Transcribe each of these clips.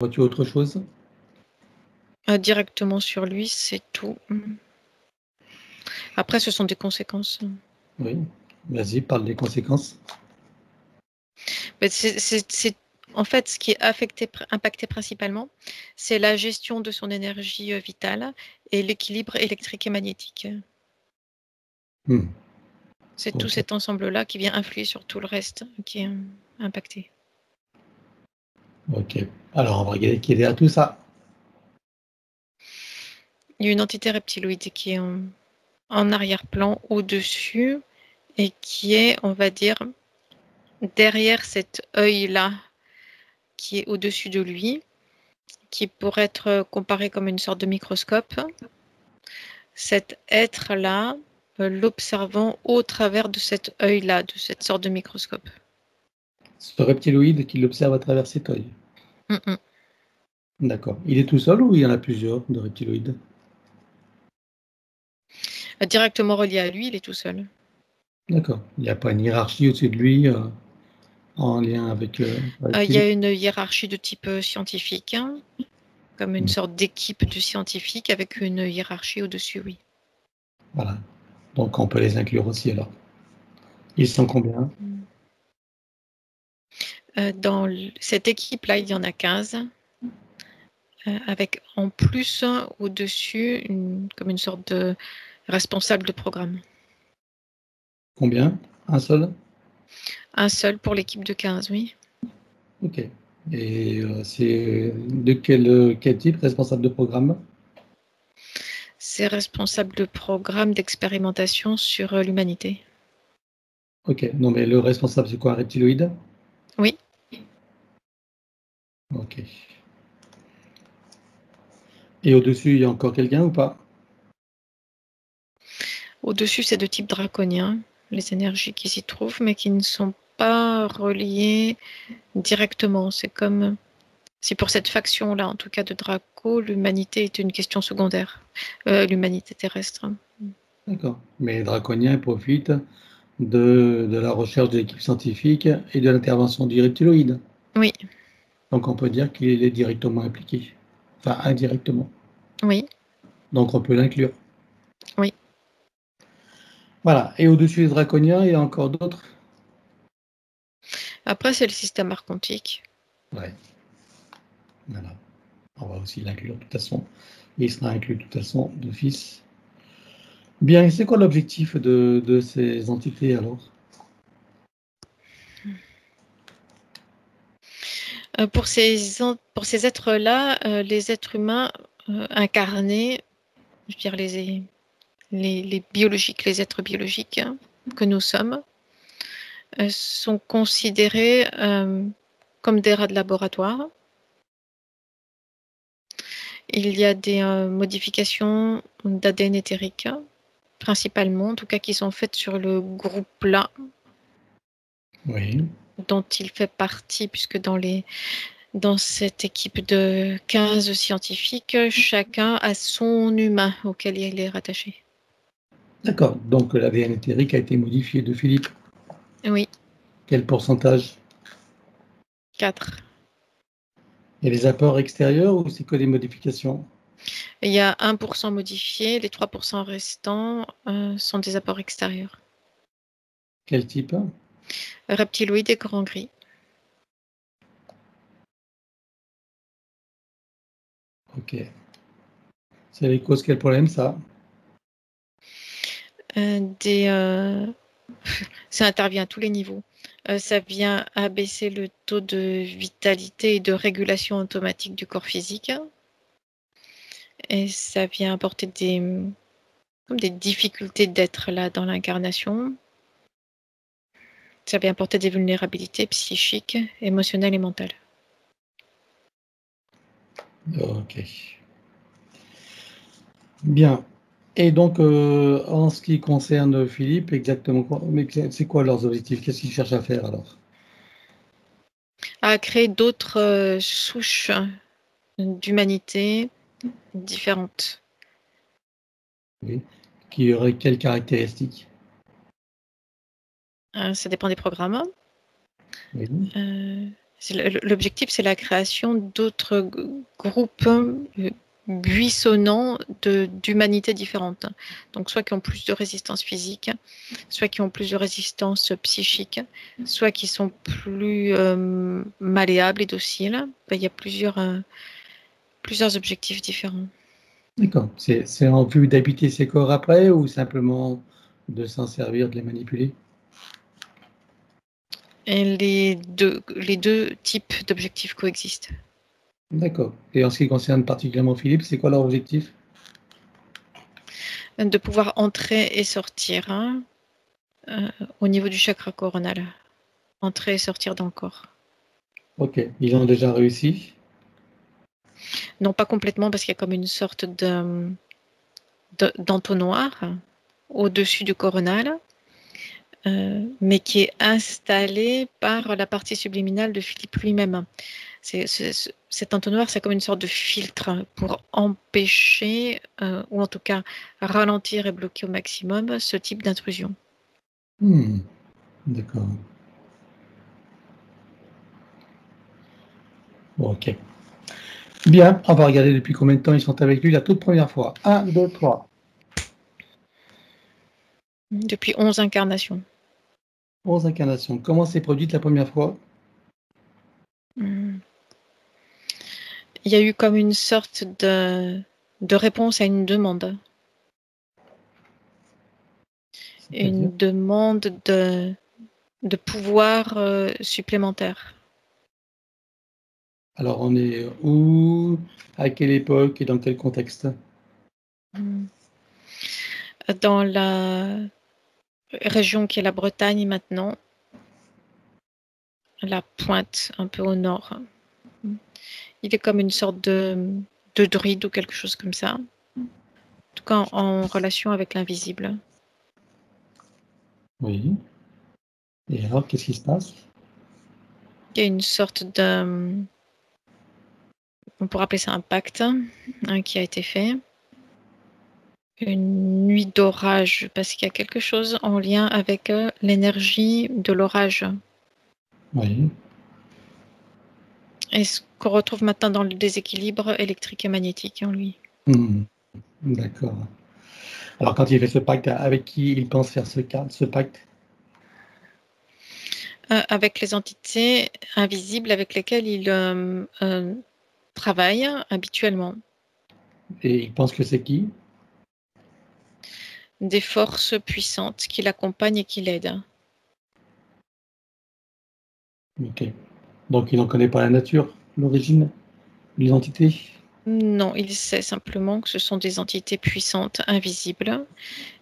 Vois-tu autre chose? Directement sur lui, c'est tout. Après, ce sont des conséquences. Oui. Vas-y, parle des conséquences. Mais en fait, ce qui est impacté principalement, c'est la gestion de son énergie vitale et l'équilibre électrique et magnétique. C'est tout Ok. cet ensemble-là qui vient influer sur tout le reste qui est impacté. Ok. Alors, on va regarder qui est derrière tout ça. Il y a une entité reptiloïde qui est en arrière-plan, au-dessus, et qui est, on va dire, derrière cet œil-là, qui est au-dessus de lui, qui pourrait être comparé comme une sorte de microscope. Cet être-là, l'observant au travers de cet œil-là, de cette sorte de microscope. Ce reptiloïde qui l'observe à travers cet œil. Mm-mm. D'accord. Il est tout seul ou il y en a plusieurs de reptiloïdes? Directement relié à lui, il est tout seul. D'accord. Il n'y a pas une hiérarchie au-dessus de lui en lien avec, Il y a une hiérarchie de type scientifique, hein, comme une Mm. sorte d'équipe de scientifiques avec une hiérarchie au-dessus, oui. Voilà. Donc, on peut les inclure aussi alors. Ils sont combien? Dans cette équipe-là, il y en a 15, avec en plus au-dessus comme une sorte de responsable de programme. Combien? Un seul? Un seul pour l'équipe de 15, oui. Ok. Et c'est de quel type? Responsable de programme? C'est responsable de programme d'expérimentation sur l'humanité. Ok. Non, mais le responsable, c'est quoi? Un reptiloïde? Oui. Ok. Et au-dessus, il y a encore quelqu'un ou pas? Au-dessus, c'est de type draconien, les énergies qui s'y trouvent, mais qui ne sont pas reliées directement. C'est comme si pour cette faction-là, en tout cas de Draco, l'humanité est une question secondaire. L'humanité terrestre. D'accord. Mais les draconiens profitent de la recherche de l'équipe scientifique et de l'intervention du reptiloïde. Oui, Donc on peut dire qu'il est directement impliqué. Enfin, indirectement. oui, Donc on peut l'inclure. oui. Voilà. Et au-dessus des draconiens, il y a encore d'autres? Après, c'est le système archontique. Ouais. Voilà. On va aussi l'inclure de toute façon. Il sera inclus de toute façon d'office. Bien, et c'est quoi l'objectif de ces entités alors? Pour ces êtres-là, les êtres humains incarnés, je veux dire les biologiques, les êtres biologiques que nous sommes, sont considérés comme des rats de laboratoire. Il y a des modifications d'ADN éthérique, principalement, en tout cas qui sont faites sur le groupe-là, Oui. dont il fait partie, puisque dans cette équipe de 15 scientifiques, chacun a son humain auquel il est rattaché. D'accord. Donc l'ADN éthérique a été modifié de Philippe. Oui, Quel pourcentage? 4. Il y a des apports extérieurs ou c'est que des modifications? Il y a 1% modifié, les 3% restants sont des apports extérieurs. Quel type? Reptiloïdes et grand gris. Ok. Ça lui cause quel problème, ça? Ça intervient à tous les niveaux. Ça vient abaisser le taux de vitalité et de régulation automatique du corps physique. Et ça vient apporter des difficultés d'être là dans l'incarnation. Ça vient apporter des vulnérabilités psychiques, émotionnelles et mentales. Ok. Bien. Et donc, en ce qui concerne Philippe, exactement quoi? Mais c'est quoi leurs objectifs? Qu'est-ce qu'ils cherchent à faire alors? À créer d'autres souches d'humanité différentes. Oui. Qui aurait quelles caractéristiques? Ça dépend des programmes. Oui. L'objectif, c'est la création d'autres groupes buissonnants d'humanités différentes. Donc, soit qui ont plus de résistance physique, soit qui ont plus de résistance psychique, soit qui sont plus malléables et dociles. Il y a plusieurs objectifs différents. D'accord. C'est en vue d'habiter ces corps après ou simplement de s'en servir, de les manipuler? Et les deux types d'objectifs coexistent. D'accord. Et en ce qui concerne particulièrement Philippe, c'est quoi leur objectif? De pouvoir entrer et sortir au niveau du chakra coronal. Entrer et sortir dans le corps. Ok. Ils ont déjà réussi? Non, pas complètement, parce qu'il y a comme une sorte d'entonnoir au-dessus du coronal, mais qui est installé par la partie subliminale de Philippe lui-même. Cet entonnoir, c'est comme une sorte de filtre pour empêcher, ou en tout cas ralentir et bloquer au maximum ce type d'intrusion. D'accord. Ok. Bien, on va regarder depuis combien de temps ils sont avec lui la toute première fois. 1, 2, 3. Depuis 11 incarnations. 11 incarnations. Comment s'est produite la première fois? Il y a eu comme une sorte de réponse à une demande. Une demande de pouvoir supplémentaire. Alors, on est où? À quelle époque et dans quel contexte? Dans la région qui est la Bretagne maintenant, la pointe un peu au nord. Il est comme une sorte de druide ou quelque chose comme ça. En tout cas, en relation avec l'invisible. Oui. Et alors, qu'est-ce qui se passe? Il y a une sorte de... On pourrait appeler ça un pacte qui a été fait. Une nuit d'orage, parce qu'il y a quelque chose en lien avec l'énergie de l'orage. Oui. Et ce qu'on retrouve maintenant dans le déséquilibre électrique et magnétique en lui. D'accord. Alors, quand il fait ce pacte, avec qui il pense faire ce pacte? Avec les entités invisibles avec lesquelles il travaille habituellement. Et il pense que c'est qui? Des forces puissantes qui l'accompagnent et qui l'aident. Ok. Donc, il n'en connaît pas la nature, l'origine, l'identité? Non, il sait simplement que ce sont des entités puissantes, invisibles,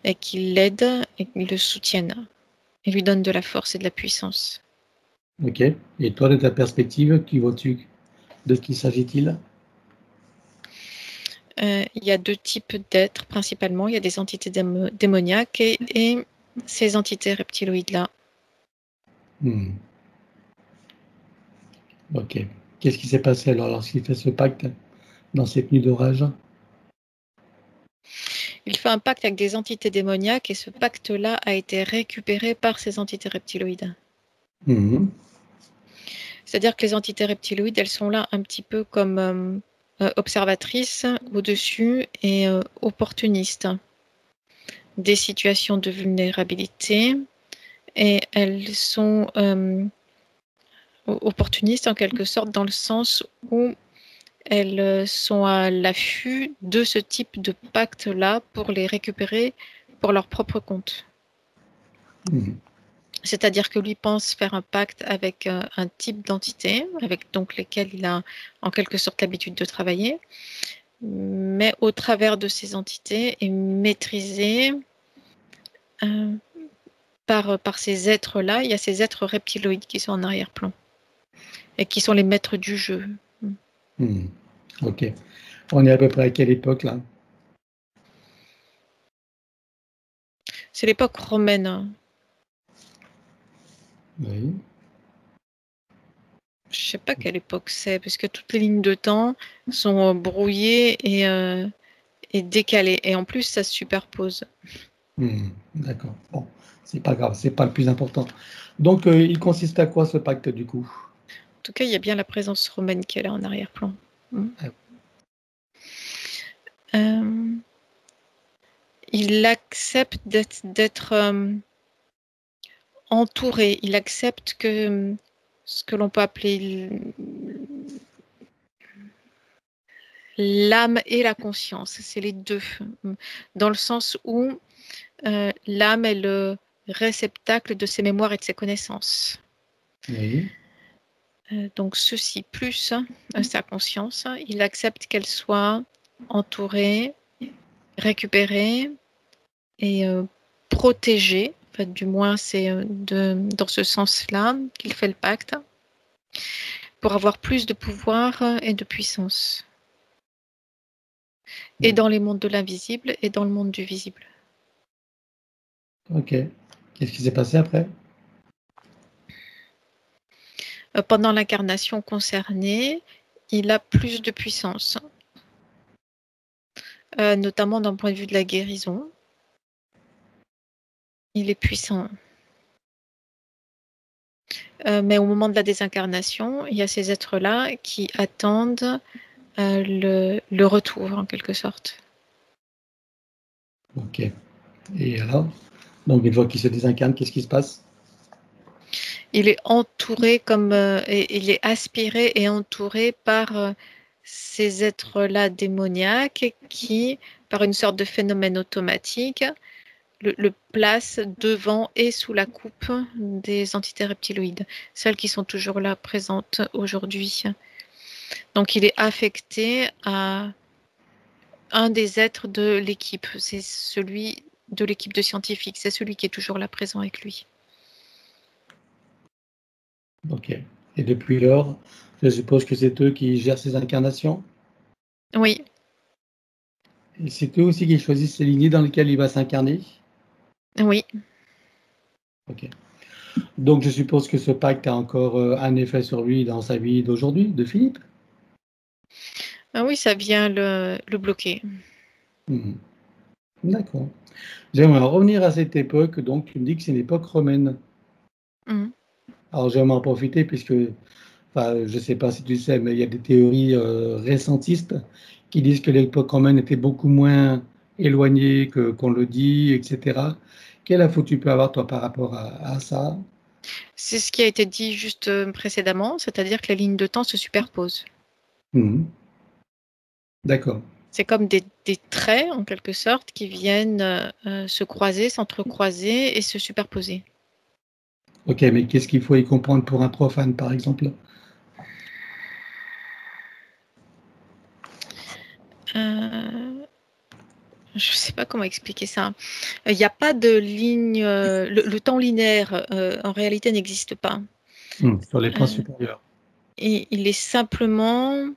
et qui l'aident et qui le soutiennent. Et lui donnent de la force et de la puissance. Ok. Et toi, de ta perspective, qui vois-tu? De qui s'agit-il? Il y a deux types d'êtres principalement. Il y a des entités démoniaques et ces entités reptiloïdes-là. Ok. Qu'est-ce qui s'est passé alors lorsqu'il fait ce pacte dans cette nuit d'orage? Il fait un pacte avec des entités démoniaques et ce pacte-là a été récupéré par ces entités reptiloïdes. C'est-à-dire que les entités reptiloïdes, elles sont là un petit peu comme observatrices au-dessus et opportunistes des situations de vulnérabilité. Et elles sont opportunistes en quelque sorte dans le sens où elles sont à l'affût de ce type de pacte-là pour les récupérer pour leur propre compte. C'est-à-dire que lui pense faire un pacte avec un type d'entité, avec donc lesquelles il a en quelque sorte l'habitude de travailler, mais au travers de ces entités est maîtrisé par ces êtres-là. Il y a ces êtres reptiloïdes qui sont en arrière-plan et qui sont les maîtres du jeu. Ok. On est à peu près à quelle époque là? C'est l'époque romaine. Oui. Je ne sais pas quelle époque c'est, parce que toutes les lignes de temps sont brouillées et décalées. Et en plus, ça se superpose. D'accord. Bon, c'est pas grave, c'est pas le plus important. Donc, il consiste à quoi ce pacte du coup? tout cas, il y a bien la présence romaine qui est là en arrière-plan. Il accepte d'être entouré. Il accepte que ce que l'on peut appeler l'âme et la conscience, c'est les deux, dans le sens où l'âme est le réceptacle de ses mémoires et de ses connaissances. Oui. Donc ceci plus sa conscience, il accepte qu'elle soit entourée, récupérée et protégée. En fait, du moins, c'est dans ce sens-là qu'il fait le pacte, pour avoir plus de pouvoir et de puissance. Et dans les mondes de l'invisible et dans le monde du visible. Ok. Qu'est-ce qui s'est passé après? Pendant l'incarnation concernée, il a plus de puissance, notamment d'un point de vue de la guérison. Il est puissant. Mais au moment de la désincarnation, il y a ces êtres-là qui attendent le retour, en quelque sorte. Ok. Et alors? Donc, une fois qu'il se désincarne, qu'est-ce qui se passe? Il est entouré et il est aspiré et entouré par ces êtres-là démoniaques qui, par une sorte de phénomène automatique, le placent devant et sous la coupe des entités reptiloïdes, celles qui sont toujours là présentes aujourd'hui. Donc il est affecté à un des êtres de l'équipe, c'est celui de l'équipe de scientifiques, c'est celui qui est toujours là présent avec lui. Ok. Et depuis lors, je suppose que c'est eux qui gèrent ces incarnations? Oui. Et c'est eux aussi qui choisissent les lignées dans lesquelles il va s'incarner? Oui. Ok. Donc, je suppose que ce pacte a encore un effet sur lui dans sa vie d'aujourd'hui, de Philippe? Ah oui, ça vient le bloquer. D'accord. J'aimerais revenir à cette époque. Donc, tu me dis que c'est une époque romaine. Alors, j'aimerais en profiter puisque, enfin, je ne sais pas si tu sais, mais il y a des théories récentistes qui disent que l'époque romaine était beaucoup moins éloignée qu'on le dit, etc. Quelle info tu peux avoir, toi, par rapport à ça? C'est ce qui a été dit juste précédemment, c'est-à-dire que les lignes de temps se superposent. D'accord. C'est comme des traits, en quelque sorte, qui viennent se croiser, s'entrecroiser et se superposer. Ok, mais qu'est-ce qu'il faut y comprendre pour un profane, par exemple? Je ne sais pas comment expliquer ça. Il n'y a pas de ligne. Le temps linéaire, en réalité, n'existe pas. Sur les plans supérieurs. Et il est simplement.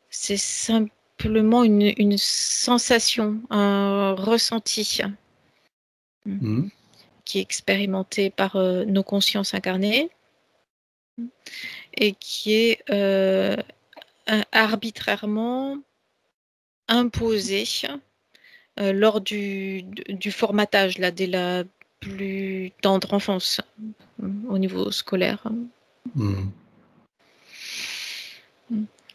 C'est simplement une sensation, un ressenti qui est expérimenté par nos consciences incarnées et qui est arbitrairement imposé lors du formatage, là, dès la plus tendre enfance, au niveau scolaire.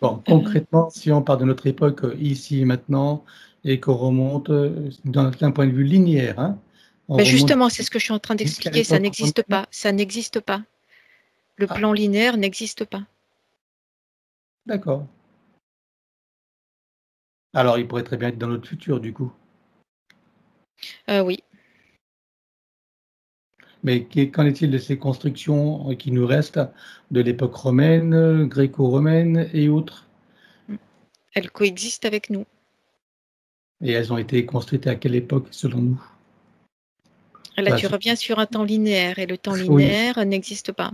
Bon, concrètement, si on part de notre époque ici maintenant et qu'on remonte d'un point de vue linéaire, hein, Mais justement, c'est ce que je suis en train jusqu'à d'expliquer. Ça l'époque n'existe romaine. pas. Ça n'existe pas. Le plan linéaire n'existe pas. D'accord. Alors, il pourrait très bien être dans notre futur, du coup. Oui. Mais qu'en est-il de ces constructions qui nous restent de l'époque romaine, gréco-romaine et autres? Elles coexistent avec nous. Et elles ont été construites à quelle époque, selon nous? Là, tu reviens sur un temps linéaire et le temps Oui. linéaire n'existe pas.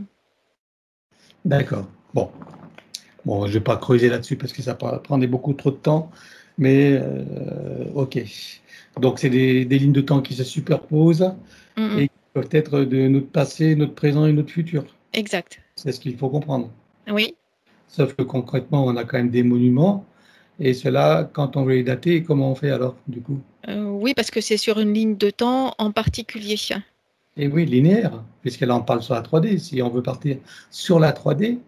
D'accord. Bon, je ne vais pas creuser là-dessus parce que ça prendrait beaucoup trop de temps. Mais ok. Donc, c'est des lignes de temps qui se superposent et qui peuvent être de notre passé, notre présent et notre futur. Exact. C'est ce qu'il faut comprendre. Oui. Sauf que concrètement, on a quand même des monuments. Et cela, quand on veut les dater, comment on fait alors, du coup? Oui, parce que c'est sur une ligne de temps en particulier. Et oui, linéaire, puisqu'elle en parle sur la 3D. Si on veut partir sur la 3D,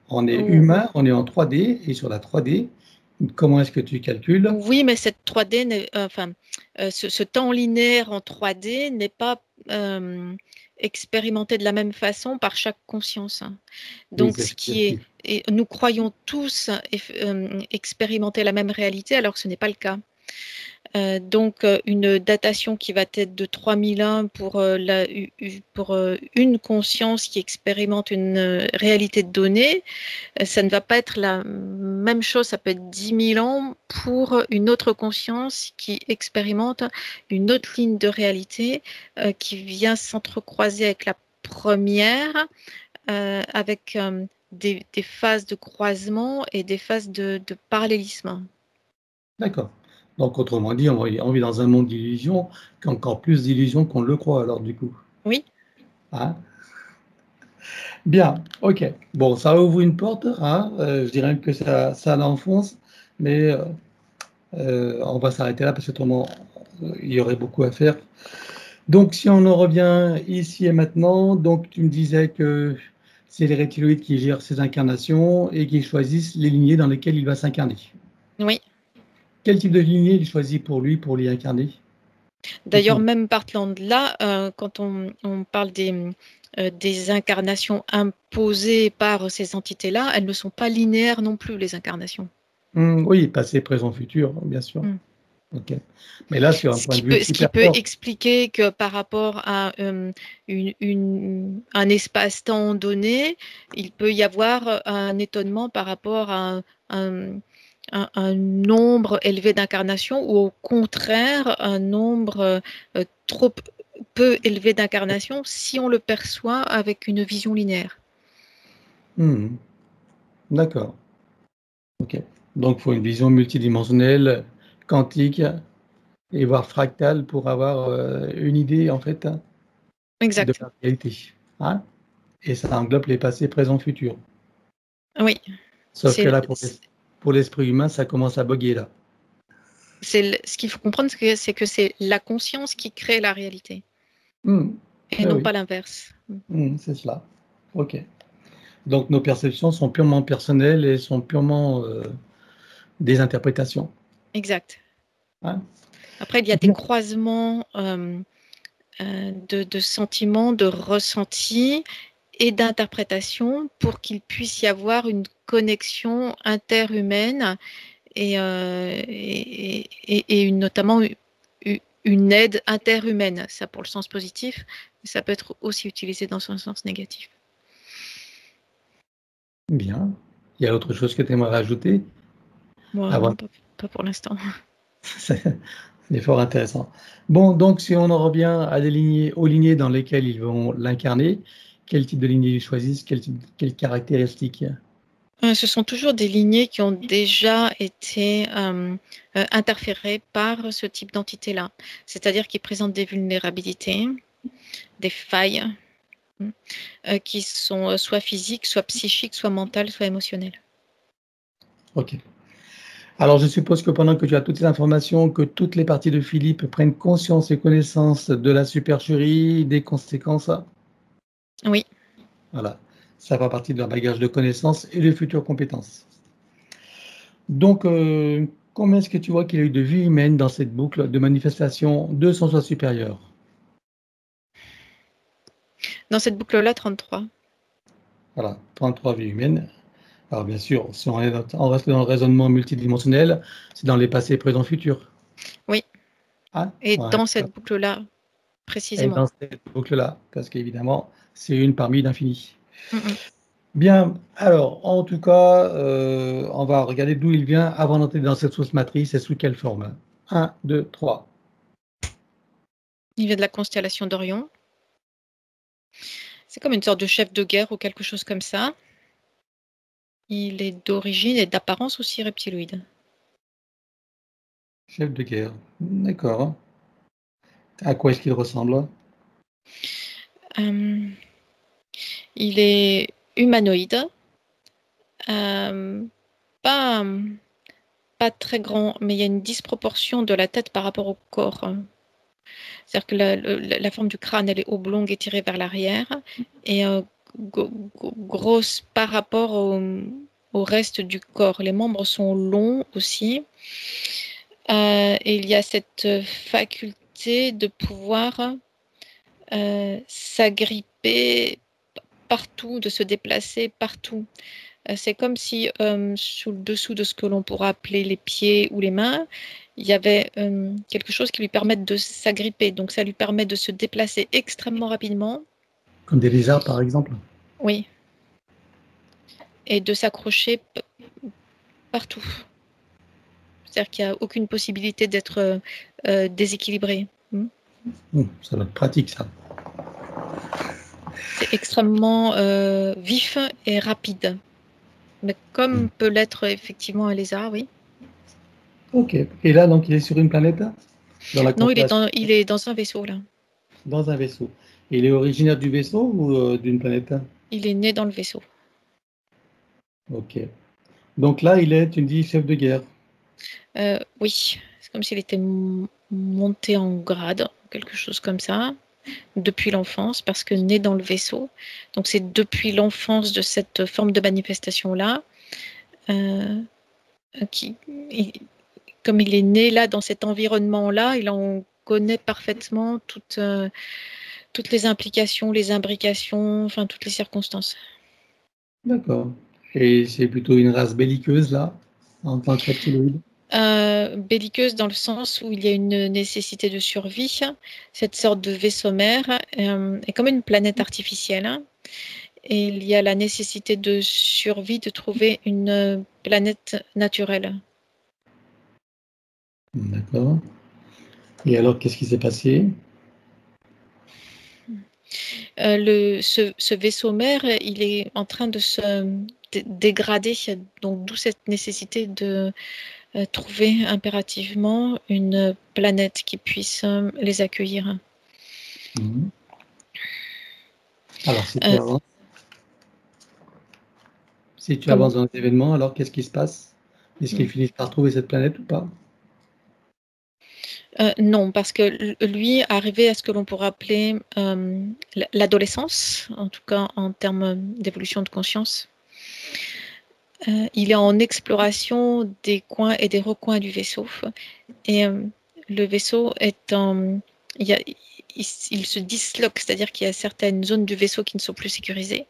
on est humain, on est en 3D, et sur la 3D, comment est-ce que tu calcules? Oui, mais cette 3D, ce temps linéaire en 3D n'est pas expérimenté de la même façon par chaque conscience. Donc, nous croyons tous expérimenter la même réalité, alors que ce n'est pas le cas. Donc, une datation qui va être de 3001 pour une conscience qui expérimente une réalité de données, ça ne va pas être la même chose, ça peut être 10 000 ans pour une autre conscience qui expérimente une autre ligne de réalité qui vient s'entrecroiser avec la première, avec des phases de croisement et des phases de parallélisme. D'accord. Donc, autrement dit, on vit dans un monde d'illusions, encore plus d'illusions qu'on le croit, alors, du coup. Oui. Hein? Bien, ok. Bon, ça ouvre une porte, hein, je dirais que ça l'enfonce, mais on va s'arrêter là parce que autrement, il y aurait beaucoup à faire. Donc, si on en revient ici et maintenant, donc tu me disais que c'est les reptiloïdes qui gèrent ces incarnations et qui choisissent les lignées dans lesquelles il va s'incarner. Oui. Quel type de lignée il choisit pour lui, pour l'y incarner? D'ailleurs, même partant de là, quand on parle des incarnations imposées par ces entités-là, elles ne sont pas linéaires non plus, les incarnations. Oui, passé, présent, futur, bien sûr. Ok. Mais là, sur un point de vue ce qui peut expliquer que par rapport à un espace-temps donné, il peut y avoir un étonnement par rapport à un nombre élevé d'incarnations ou au contraire un nombre trop peu élevé d'incarnations si on le perçoit avec une vision linéaire. D'accord. Ok. Donc, il faut une vision multidimensionnelle, quantique et voire fractale pour avoir une idée, en fait, de la réalité. Hein? Et ça englobe les passés, présents, futurs. Oui. Sauf que là, pour l'esprit humain, ça commence à bugger, là. Ce qu'il faut comprendre, c'est que c'est la conscience qui crée la réalité. Et non pas l'inverse. C'est cela. Ok. Donc, nos perceptions sont purement personnelles et sont purement des interprétations. Exact. Hein? Après, il y a des croisements de sentiments, de ressentis et d'interprétations pour qu'il puisse y avoir une connexion interhumaine et notamment une aide interhumaine. Ça pour le sens positif, mais ça peut être aussi utilisé dans son sens négatif. Bien. Il y a autre chose que tu aimerais rajouter? Non, pas pour l'instant. C'est fort intéressant. Bon, donc si on en revient à aux lignées dans lesquelles ils vont l'incarner, quel type de lignée ils choisissent, quelles caractéristiques? Ce sont toujours des lignées qui ont déjà été interférées par ce type d'entité-là, c'est-à-dire qui présentent des vulnérabilités, des failles, qui sont soit physiques, soit psychiques, soit mentales, soit émotionnelles. Ok. Alors, je suppose que pendant que tu as toutes ces informations, que toutes les parties de Philippe prennent conscience et connaissance de la supercherie, des conséquences. Oui. Voilà. Ça fait partie de leur bagage de connaissances et de futures compétences. Donc, combien est-ce que tu vois qu'il y a eu de vie humaine dans cette boucle de manifestation de son soi supérieur? Dans cette boucle-là, 33. Voilà, 33 vies humaines. Alors bien sûr, si on reste dans le raisonnement multidimensionnel, c'est dans les passés, présents, futurs. Oui. Hein? Et Ouais, dans cette boucle-là, précisément. et dans cette boucle-là, parce qu'évidemment, c'est une parmi d'infini. Bien, alors, en tout cas, on va regarder d'où il vient avant d'entrer dans cette sauce matrice et sous quelle forme. 1, 2, 3. Il vient de la constellation d'Orion. C'est comme une sorte de chef de guerre ou quelque chose comme ça. Il est d'origine et d'apparence aussi reptiloïde. Chef de guerre, d'accord. À quoi est-ce qu'il ressemble? Il est humanoïde. Pas très grand, mais il y a une disproportion de la tête par rapport au corps. C'est-à-dire que la forme du crâne, elle est oblongue et tirée vers l'arrière, et grosse par rapport au reste du corps. Les membres sont longs aussi. Et il y a cette faculté de pouvoir s'agripper partout, de se déplacer partout. C'est comme si sous le dessous de ce que l'on pourrait appeler les pieds ou les mains, il y avait quelque chose qui lui permette de s'agripper. Donc ça lui permet de se déplacer extrêmement rapidement. Comme des lézards, par exemple? Oui. Et de s'accrocher partout. C'est-à-dire qu'il n'y a aucune possibilité d'être déséquilibré. Ça va être pratique, ça. C'est extrêmement vif et rapide. Mais comme peut l'être effectivement un lézard, oui. Ok. Et là, donc, il est sur une planète? Non, il est dans un vaisseau, là. Dans un vaisseau. Et il est originaire du vaisseau ou d'une planète? Il est né dans le vaisseau. Ok. Donc là, tu me dis, chef de guerre. Oui, c'est comme s'il était monté en grade, quelque chose comme ça, depuis l'enfance, parce que né dans le vaisseau. Donc c'est depuis l'enfance de cette forme de manifestation-là, comme il est né là, dans cet environnement-là, il en connaît parfaitement toutes les implications, les imbrications, enfin toutes les circonstances. D'accord. Et c'est plutôt une race belliqueuse, là, en tant que reptiloïde? Belliqueuse dans le sens où il y a une nécessité de survie. Cette sorte de vaisseau mère est comme une planète artificielle. Et il y a la nécessité de survie de trouver une planète naturelle. D'accord. Et alors, qu'est-ce qui s'est passé? Ce vaisseau mère, il est en train de se dégrader, donc d'où cette nécessité de trouver impérativement une planète qui puisse les accueillir. Mhm. Alors, si tu avances dans les événements, alors qu'est-ce qui se passe? Est-ce qu'ils finissent par trouver cette planète ou pas? Non, parce que lui, arrivé à ce que l'on pourrait appeler l'adolescence, en tout cas en termes d'évolution de conscience, il est en exploration des coins et des recoins du vaisseau. Et le vaisseau est il se disloque, c'est-à-dire qu'il y a certaines zones du vaisseau qui ne sont plus sécurisées.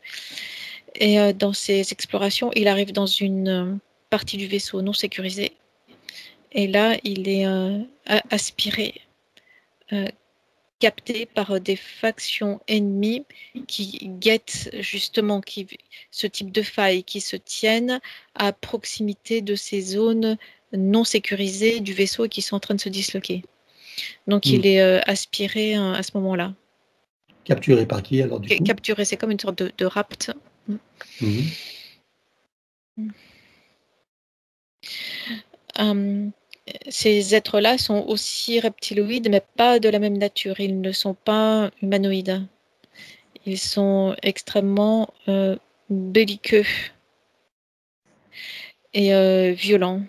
Et dans ces explorations, il arrive dans une partie du vaisseau non sécurisée. Et là, il est aspiré, capté par des factions ennemies qui guettent justement ce type de failles, qui se tiennent à proximité de ces zones non sécurisées du vaisseau et qui sont en train de se disloquer. Donc il est aspiré à ce moment-là. Capturé par qui alors du coup? Capturé, c'est comme une sorte de rapt. Ces êtres-là sont aussi reptiloïdes, mais pas de la même nature. Ils ne sont pas humanoïdes. Ils sont extrêmement belliqueux et violents.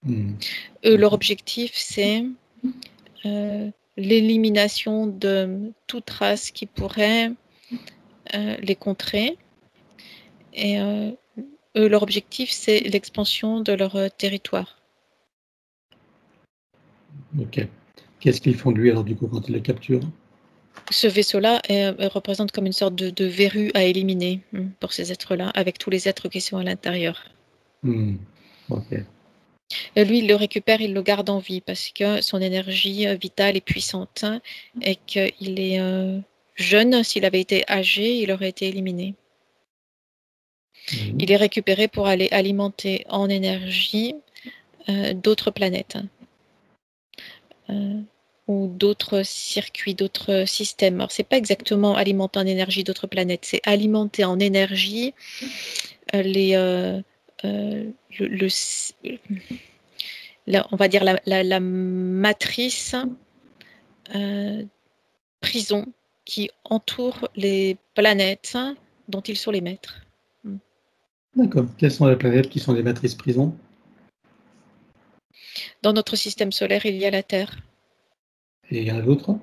Eux, leur objectif, c'est l'élimination de toute race qui pourrait les contrer. Et eux, leur objectif, c'est l'expansion de leur territoire. Ok. Qu'est-ce qu'ils font de lui alors du coup quand ils le capturent? Ce vaisseau-là représente comme une sorte de verrue à éliminer pour ces êtres-là, avec tous les êtres qui sont à l'intérieur. Ok. Et lui, il le récupère, il le garde en vie parce que son énergie vitale est puissante et qu'il est jeune. S'il avait été âgé, il aurait été éliminé. Il est récupéré pour aller alimenter en énergie d'autres planètes. Ou d'autres circuits, d'autres systèmes. Alors, c'est pas exactement alimenter en énergie d'autres planètes, c'est alimenter en énergie on va dire la matrice prison qui entoure les planètes dont ils sont les maîtres. D'accord. Quelles sont les planètes qui sont des matrices prison? Dans notre système solaire, il y a la Terre. Et il y en a d'autres?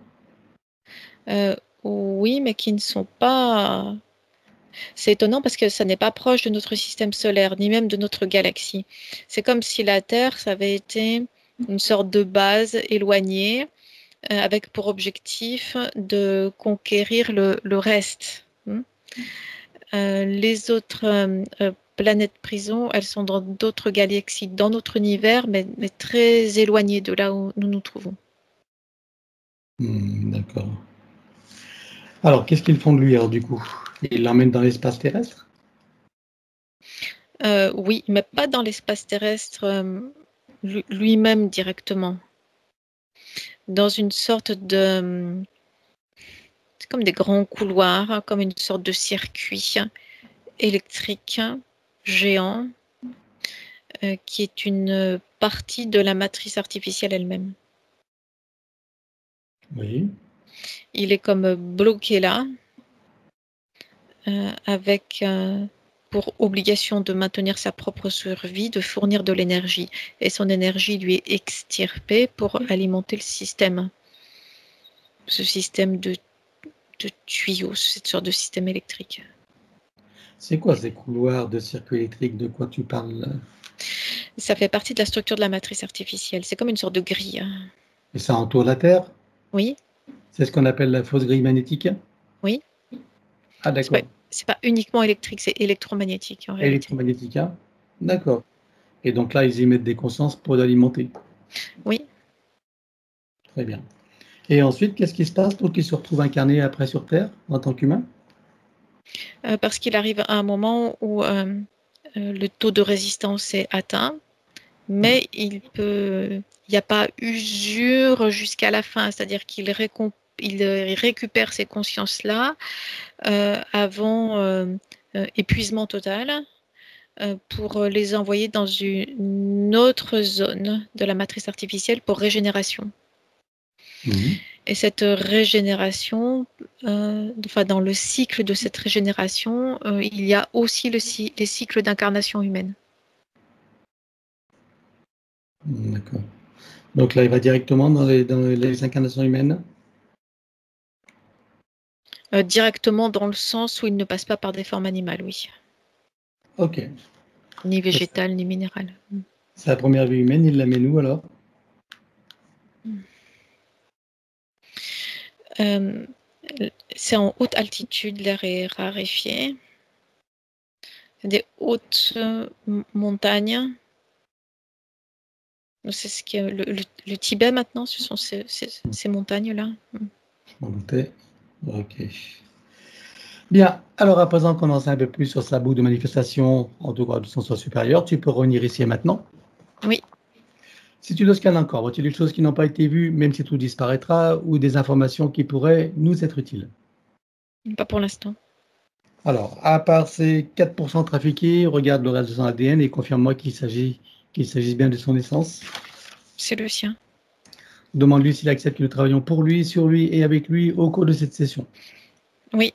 Oui, mais qui ne sont pas... C'est étonnant parce que ça n'est pas proche de notre système solaire, ni même de notre galaxie. C'est comme si la Terre, ça avait été une sorte de base éloignée, avec pour objectif de conquérir le reste. Les autres planètes prison, elles sont dans d'autres galaxies, dans notre univers, mais très éloignées de là où nous nous trouvons. D'accord. Alors, qu'est-ce qu'ils font de lui, alors, du coup? Ils l'emmènent dans l'espace terrestre? Oui, mais pas dans l'espace terrestre lui-même directement. Dans une sorte de... C'est comme des grands couloirs, comme une sorte de circuit électrique géant, qui est une partie de la matrice artificielle elle-même. Oui. Il est comme bloqué là, avec pour obligation de maintenir sa propre survie, de fournir de l'énergie. Et son énergie lui est extirpée pour alimenter le système. Ce système de tuyaux, cette sorte de système électrique. C'est quoi ces couloirs de circuit électrique? De quoi tu parles? Ça fait partie de la structure de la matrice artificielle. C'est comme une sorte de grille. Et ça entoure la Terre? Oui, C'est ce qu'on appelle la fausse grille magnétique? oui. Ah, d'accord. C'est pas uniquement électrique, c'est électromagnétique en réalité. Électromagnétique, hein? D'accord. Et donc là, ils y mettent des consciences pour l'alimenter. Oui. Très bien. Et ensuite, qu'est-ce qui se passe pour qu'il se retrouve incarné après sur Terre en tant qu'humain? Parce qu'il arrive à un moment où le taux de résistance est atteint, mais il n'y a pas usure jusqu'à la fin, c'est-à-dire qu'il récupère ces consciences-là avant épuisement total pour les envoyer dans une autre zone de la matrice artificielle pour régénération. Et cette régénération, dans le cycle de cette régénération, il y a aussi les cycles d'incarnation humaine. D'accord. Donc là, il va directement dans les incarnations humaines? Directement dans le sens où il ne passe pas par des formes animales, oui. Ok. Ni végétales, ni minérales. C'est la première vie humaine, il la met où alors? C'est en haute altitude, l'air est raréfié. Des hautes montagnes. C'est ce qui est le Tibet maintenant, ce sont ces montagnes-là. Je m'en doutais. Ok. Bien, alors à présent qu'on en sait un peu plus sur sa boucle de manifestation, en tout cas de son soi supérieur, tu peux revenir ici et maintenant. Oui. Si tu le scannes encore, vois-tu des choses qui n'ont pas été vues, même si tout disparaîtra, ou des informations qui pourraient nous être utiles? Pas pour l'instant. Alors, à part ces 4% trafiqués, regarde le reste de son ADN et confirme-moi qu'il s'agisse bien de son essence. C'est le sien. Demande-lui s'il accepte que nous travaillons pour lui, sur lui et avec lui au cours de cette session. Oui.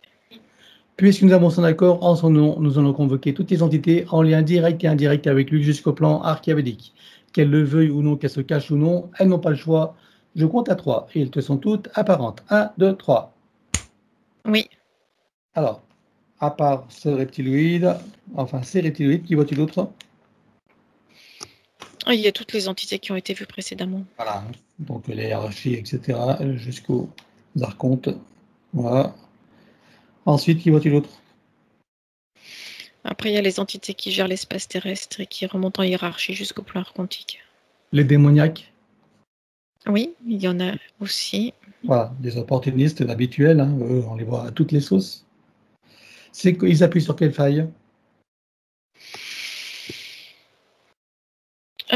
Puisque nous avons son accord, en son nom, nous allons convoquer toutes les entités en lien direct et indirect avec lui jusqu'au plan archévédique. Qu'elles le veuillent ou non, qu'elles se cachent ou non, elles n'ont pas le choix. Je compte à 3 et elles te sont toutes apparentes. 1, 2, 3. Oui. Alors, à part ce reptiloïde, enfin ces reptiloïdes, qui vois-tu d'autres? Il y a toutes les entités qui ont été vues précédemment. Voilà, donc les hiérarchies, etc., jusqu'aux archontes. Voilà. Ensuite, qui vois-tu d'autre? Après, il y a les entités qui gèrent l'espace terrestre et qui remontent en hiérarchie jusqu'au plan quantique. Les démoniaques. Oui, il y en a aussi. Voilà, des opportunistes habituels, hein, eux, on les voit à toutes les sauces. C'est qu'ils appuient sur quelle faille?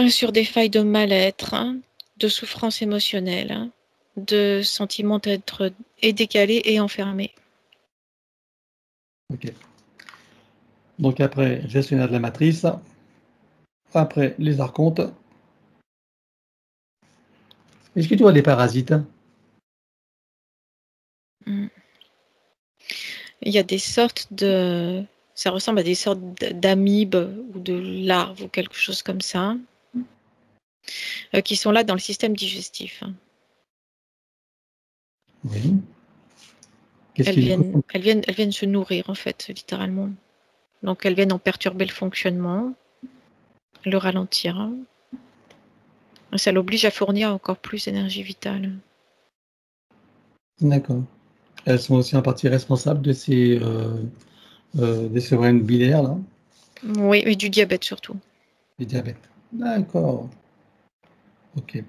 Sur des failles de mal-être, de souffrance émotionnelle, de sentiment d'être décalé et enfermé. Ok. Donc après, gestionnaire de la matrice. Après, les archontes. Est-ce que tu vois des parasites? Il y a des sortes de... Ça ressemble à des sortes d'amibes ou de larves ou quelque chose comme ça, qui sont là dans le système digestif. Oui. Elles viennent se nourrir, en fait, littéralement. Donc, elles viennent en perturber le fonctionnement, le ralentir. Ça l'oblige à fournir encore plus d'énergie vitale. D'accord. Elles sont aussi en partie responsables de ces organes biliaires, là? Oui, et du diabète surtout. Du diabète. D'accord. Ok.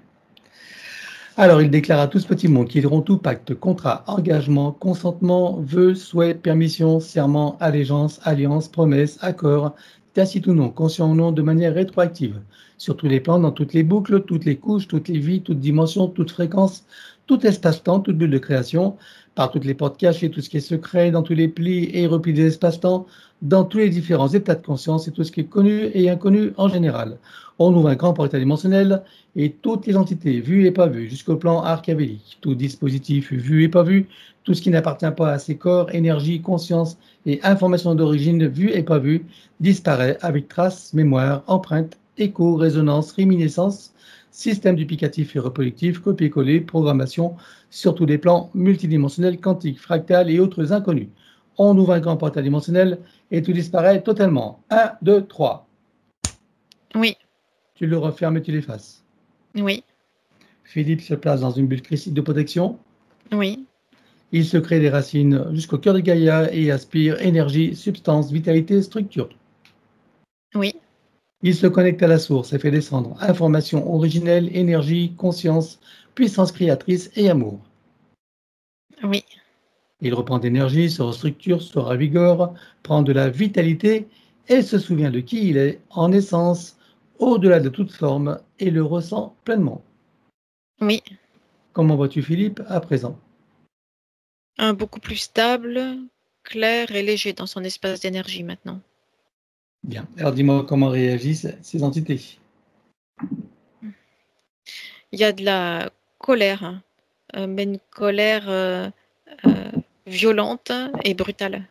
Alors, il déclare à tout ce petit monde qu'ils auront tout pacte, contrat, engagement, consentement, vœux, souhaits, permission, serment, allégeance, alliance, promesse, accord, tacite ou non, conscient ou non, de manière rétroactive, sur tous les plans, dans toutes les boucles, toutes les couches, toutes les vies, toutes dimensions, toutes fréquences, tout espace-temps, toute bulle de création, par toutes les portes cachées, tout ce qui est secret, dans tous les plis et replis des espaces-temps, dans tous les différents états de conscience et tout ce qui est connu et inconnu en général. On ouvre un grand portail dimensionnel et toutes les entités vues et pas vues, jusqu'au plan archavélique, tout dispositif vu et pas vu, tout ce qui n'appartient pas à ces corps, énergie, conscience et information d'origine vue et pas vue, disparaît avec traces, mémoire, empreinte, écho, résonance, réminiscence, système duplicatif et reproductif, copier-coller, programmation, sur tous les plans multidimensionnels, quantiques, fractales et autres inconnus. On ouvre un grand portail dimensionnel et tout disparaît totalement. 1, 2, 3. Oui. Tu le refermes et tu l'effaces. Oui. Philippe se place dans une bulle christique de protection. Oui. Il se crée des racines jusqu'au cœur de Gaïa et aspire énergie, substance, vitalité, structure. Oui. Il se connecte à la source et fait descendre information originelle, énergie, conscience, puissance créatrice et amour. Oui. Il reprend d'énergie, se restructure, se ravigore, prend de la vitalité et se souvient de qui il est en essence, au-delà de toute forme, et le ressent pleinement. Oui. Comment vois-tu Philippe à présent? Beaucoup plus stable, clair et léger dans son espace d'énergie maintenant. Bien. Alors dis-moi comment réagissent ces entités. Il y a de la colère, mais une colère violente et brutale.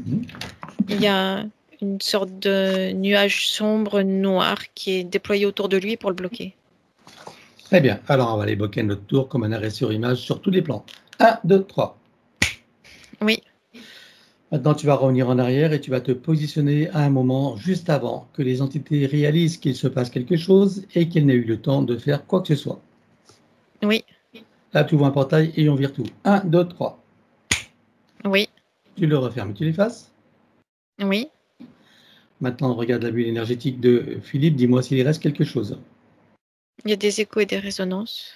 Il y a une sorte de nuage sombre, noir, qui est déployé autour de lui pour le bloquer. Très bien. Alors on va les bloquer à notre tour comme un arrêt sur image sur tous les plans. 1, 2, 3. Oui. Maintenant, tu vas revenir en arrière et tu vas te positionner à un moment juste avant que les entités réalisent qu'il se passe quelque chose et qu'elles n'aient eu le temps de faire quoi que ce soit. Oui. Là, tu vois un portail et on vire tout. 1, 2, 3. Oui. Tu le refermes et tu l'effaces. Oui. Maintenant, regarde la bulle énergétique de Philippe. Dis-moi s'il reste quelque chose. Il y a des échos et des résonances.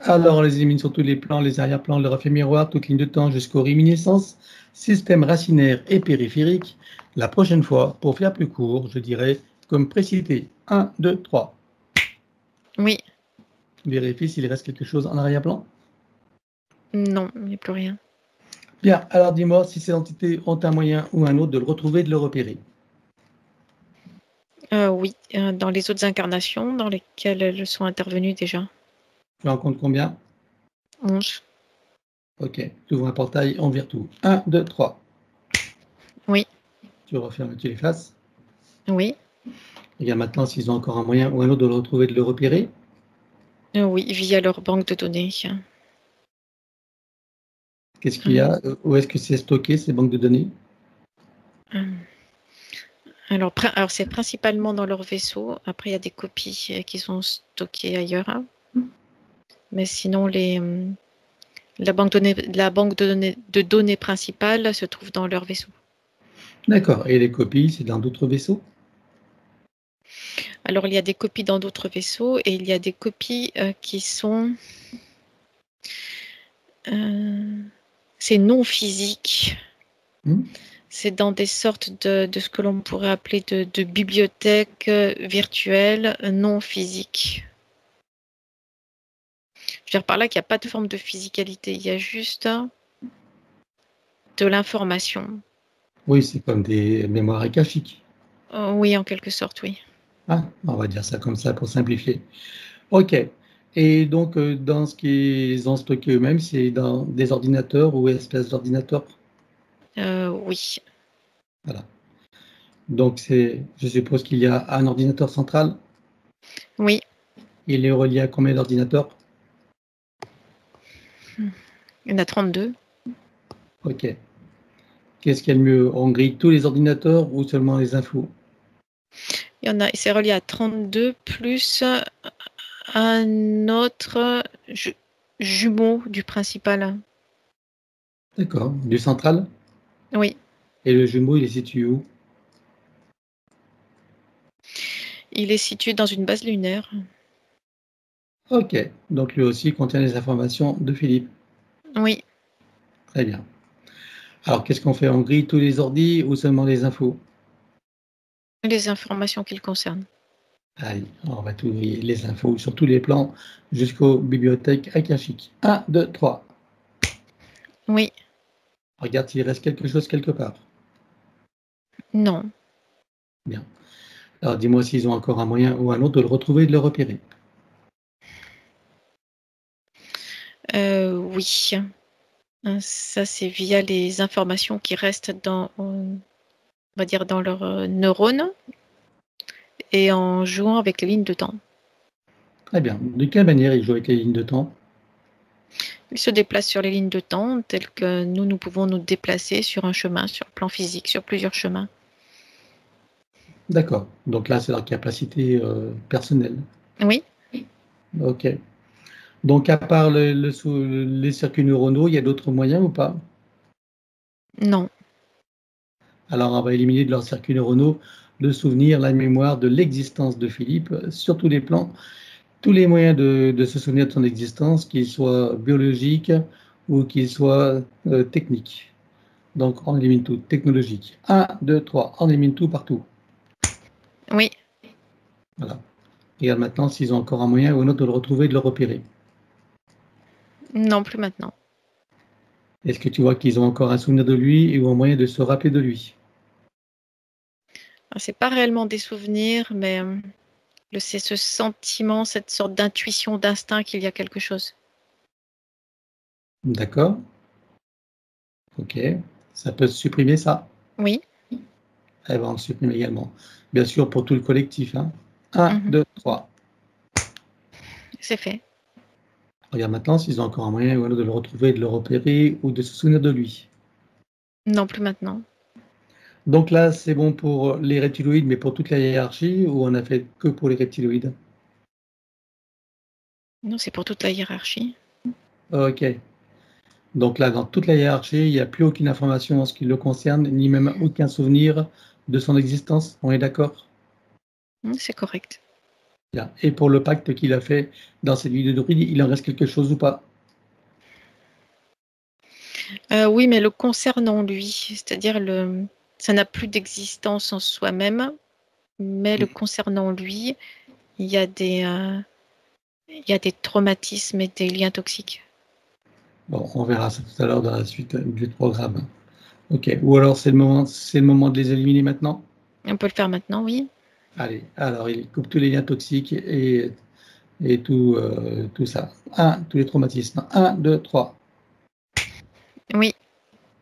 Alors, on les élimine sur tous les plans, les arrière-plans, le reflet miroir, toute ligne de temps jusqu'aux réminiscences, système racinaire et périphérique. La prochaine fois, pour faire plus court, je dirais comme précité. 1, 2, 3. Oui. Vérifie s'il reste quelque chose en arrière-plan. Non, il n'y a plus rien. Bien, alors dis-moi si ces entités ont un moyen ou un autre de le retrouver, de le repérer. Oui, dans les autres incarnations dans lesquelles elles sont intervenues déjà. Tu en comptes combien? 11. Ok, tu ouvres un portail, on vire tout. 1, 2, 3. Oui. Tu refermes, tu l'effaces. Oui. Regarde maintenant s'ils ont encore un moyen ou un autre de le retrouver, de le repérer. Oui, via leur banque de données. Qu'est-ce qu'il y a? Où est-ce que c'est stocké, ces banques de données? Alors, c'est principalement dans leur vaisseau. Après, il y a des copies qui sont stockées ailleurs. Mais sinon, la banque de données principale se trouve dans leur vaisseau. D'accord. Et les copies, c'est dans d'autres vaisseaux? Alors, il y a des copies dans d'autres vaisseaux et il y a des copies qui sont... c'est non physique. C'est dans des sortes de ce que l'on pourrait appeler de bibliothèques virtuelles non physiques. Je veux dire par là qu'il n'y a pas de forme de physicalité, il y a juste de l'information. Oui, c'est comme des mémoires akashiques. Oui, en quelque sorte, oui. Ah, on va dire ça comme ça pour simplifier. Ok. Et donc, dans ce qu'ils ont stocké eux-mêmes, c'est dans des ordinateurs ou espèces d'ordinateurs? Oui. Voilà. Donc, je suppose qu'il y a un ordinateur central. Oui. Il est relié à combien d'ordinateurs? Il y en a 32. Ok. Qu'est-ce qu'il y a de mieux? On grille tous les ordinateurs ou seulement les infos? C'est relié à 32 plus un autre jumeau du principal. D'accord. Du central? Oui. Et le jumeau, il est situé où? Il est situé dans une base lunaire. Ok. Donc lui aussi contient les informations de Philippe. Oui. Très bien. Alors, qu'est-ce qu'on fait? On grille tous les ordis ou seulement les infos? Les informations qui le concernent. Allez, on va tout griller, les infos sur tous les plans jusqu'aux bibliothèques akashiques. 1, 2, 3. Oui. Regarde s'il reste quelque chose quelque part. Non. Bien. Alors, dis-moi s'ils ont encore un moyen ou un autre de le retrouver et de le repérer. Oui. Ça, c'est via les informations qui restent on va dire, dans leurs neurones et en jouant avec les lignes de temps. Très bien. De quelle manière ils jouent avec les lignes de temps? Ils se déplacent sur les lignes de temps telles que nous pouvons nous déplacer sur un chemin, sur le plan physique, sur plusieurs chemins. D'accord. Donc là, c'est leur capacité personnelle. Oui. Ok. Donc, à part les circuits neuronaux, il y a d'autres moyens ou pas? Non. Alors, on va éliminer de leurs circuits neuronaux le souvenir, la mémoire de l'existence de Philippe sur tous les plans, tous les moyens de se souvenir de son existence, qu'ils soient biologiques ou qu'ils soient techniques. Donc, on élimine tout, technologique. 1, 2, 3, on élimine tout partout. Oui. Voilà. Regarde maintenant s'ils ont encore un moyen ou un autre de le retrouver et de le repérer. Non, plus maintenant. Est-ce que tu vois qu'ils ont encore un souvenir de lui ou un moyen de se rappeler de lui? C'est pas réellement des souvenirs, mais c'est ce sentiment, cette sorte d'intuition, d'instinct qu'il y a quelque chose. D'accord. Ok. Ça peut se supprimer, ça? Oui. Eh ben, on le supprime également. Bien sûr, pour tout le collectif. 1, 2, 3. C'est fait. Regarde maintenant s'ils ont encore un moyen ou un autre de le retrouver, de le repérer ou de se souvenir de lui. Non, plus maintenant. Donc là, c'est bon pour les reptiloïdes, mais pour toute la hiérarchie, ou on a fait que pour les reptiloïdes? Non, c'est pour toute la hiérarchie. Ok. Donc là, dans toute la hiérarchie, il n'y a plus aucune information en ce qui le concerne, ni même aucun souvenir de son existence. On est d'accord? C'est correct. Bien. Et pour le pacte qu'il a fait dans cette vidéo de druide, il en reste quelque chose ou pas? Oui, mais le concernant lui, c'est-à-dire ça n'a plus d'existence en soi-même, mais le concernant lui, il y a des traumatismes et des liens toxiques. Bon, on verra ça tout à l'heure dans la suite du programme. Ok. Ou alors c'est le moment de les éliminer maintenant? On peut le faire maintenant, oui. Allez, alors il coupe tous les liens toxiques et tout ça. Tous les traumatismes. 1, 2, 3. Oui.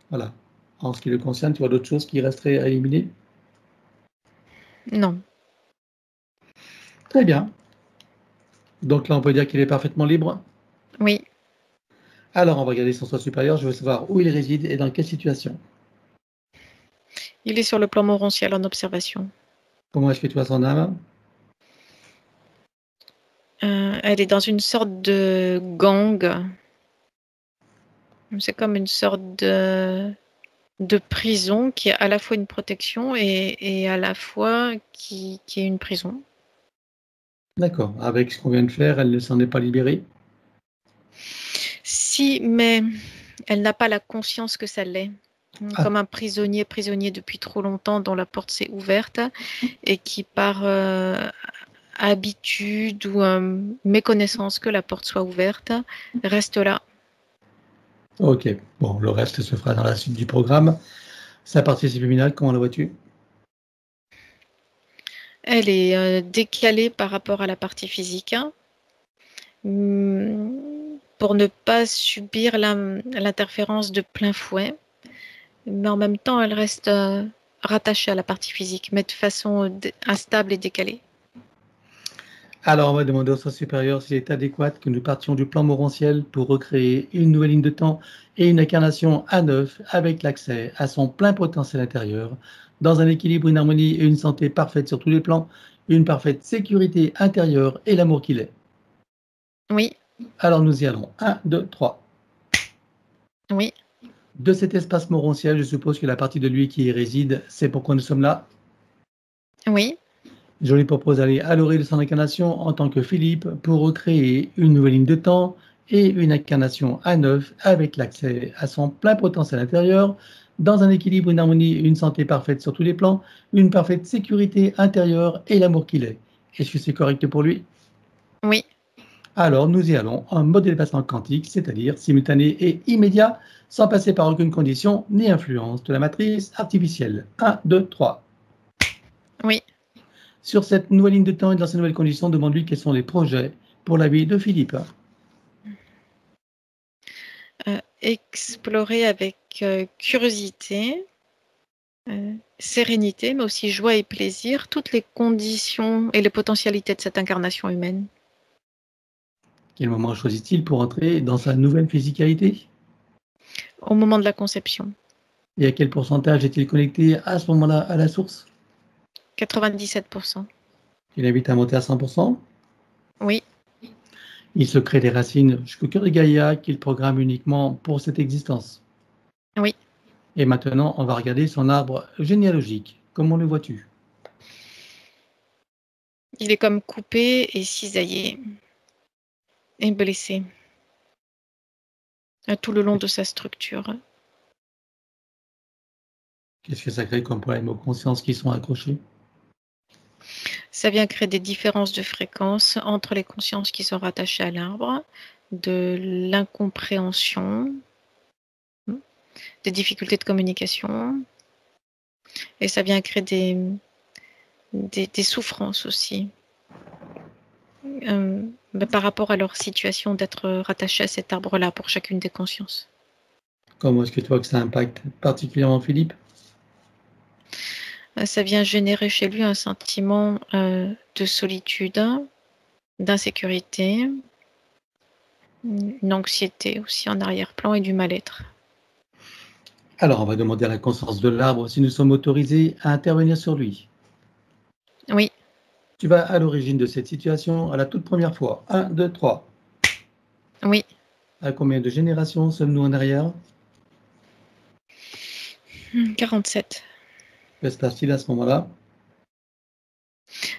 Voilà. En ce qui le concerne, tu vois d'autres choses qui resteraient à éliminer? Non. Très bien. Donc là, on peut dire qu'il est parfaitement libre. Oui. Alors, on va regarder son soi supérieur. Je veux savoir où il réside et dans quelle situation. Il est sur le plan morontiel en observation. Comment est-ce que tu vois son âme? Elle est dans une sorte de gang. C'est comme une sorte de prison qui est à la fois une protection et à la fois qui est une prison. D'accord. Avec ce qu'on vient de faire, elle ne s'en est pas libérée? Si, mais elle n'a pas la conscience que ça l'est. Ah, Comme un prisonnier depuis trop longtemps dont la porte s'est ouverte et qui par habitude ou méconnaissance que la porte soit ouverte reste là. ok. Bon, le reste se fera dans la suite du programme. Sa partie subliminale, comment la vois-tu? Elle est décalée par rapport à la partie physique, hein, pour ne pas subir l'interférence de plein fouet. Mais en même temps, elle reste rattachée à la partie physique, mais de façon instable et décalée. Alors, on va demander au soi supérieur s'il est adéquat que nous partions du plan morantiel pour recréer une nouvelle ligne de temps et une incarnation à neuf avec l'accès à son plein potentiel intérieur, dans un équilibre, une harmonie et une santé parfaite sur tous les plans, une parfaite sécurité intérieure et l'amour qu'il est. Oui. Alors, nous y allons. 1, 2, 3. Oui. De cet espace morantiel, je suppose que la partie de lui qui y réside, c'est pourquoi nous sommes là. Oui. Je lui propose d'aller à l'orée de son incarnation en tant que Philippe pour recréer une nouvelle ligne de temps et une incarnation à neuf avec l'accès à son plein potentiel intérieur, dans un équilibre, une harmonie, une santé parfaite sur tous les plans, une parfaite sécurité intérieure et l'amour qu'il est. Est-ce que c'est correct pour lui? Oui. Alors nous y allons en mode dépassement quantique, c'est-à-dire simultané et immédiat, sans passer par aucune condition ni influence de la matrice artificielle. 1, 2, 3. Oui. Sur cette nouvelle ligne de temps et dans ces nouvelles conditions, demande-lui quels sont les projets pour la vie de Philippe. Explorer avec curiosité, sérénité, mais aussi joie et plaisir, toutes les conditions et les potentialités de cette incarnation humaine. Quel moment choisit-il pour entrer dans sa nouvelle physicalité? Au moment de la conception. Et à quel pourcentage est-il connecté à ce moment-là à la source? 97%. Il invite à monter à 100%. Oui. Il se crée des racines jusqu'au cœur de Gaïa qu'il programme uniquement pour cette existence. Oui. Et maintenant, on va regarder son arbre généalogique. Comment le vois-tu? Il est comme coupé et cisaillé et blessé tout le long de sa structure. Qu'est-ce que ça crée comme problème aux consciences qui sont accrochées? Ça vient créer des différences de fréquence entre les consciences qui sont rattachées à l'arbre, de l'incompréhension, des difficultés de communication, et ça vient créer des souffrances aussi par rapport à leur situation d'être rattachés à cet arbre-là pour chacune des consciences. Comment est-ce que tu vois que ça impacte particulièrement Philippe? Ça vient générer chez lui un sentiment de solitude, d'insécurité, une anxiété aussi en arrière-plan et du mal-être. Alors, on va demander à la conscience de l'arbre si nous sommes autorisés à intervenir sur lui. Oui. Tu vas à l'origine de cette situation à la toute première fois. 1, 2, 3. Oui. À combien de générations sommes-nous en arrière? 47. Que se passe-t-il à ce moment-là?